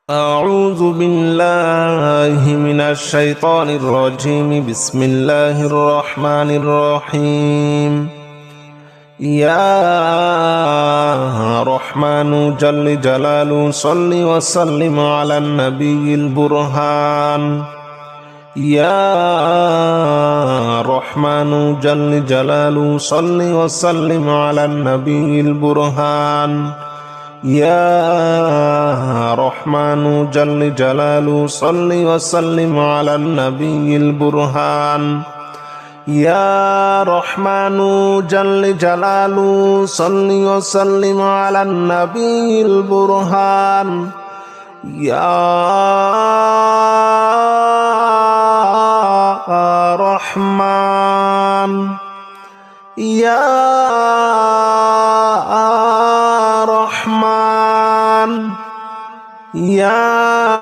أعوذ بالله من الشيطان الرجيم. بسم الله الرحمن الرحيم. يا رحمن جل جلاله صل وسلم على النبي البرهان. يا رحمن جل جلاله صل وسلم على النبي البرهان. يا رحمن جل جلاله صل وسلم على النبي البرهان. يا رحمن جل جلاله صل وسلم على النبي البرهان. يا رحمن يا رحمن يا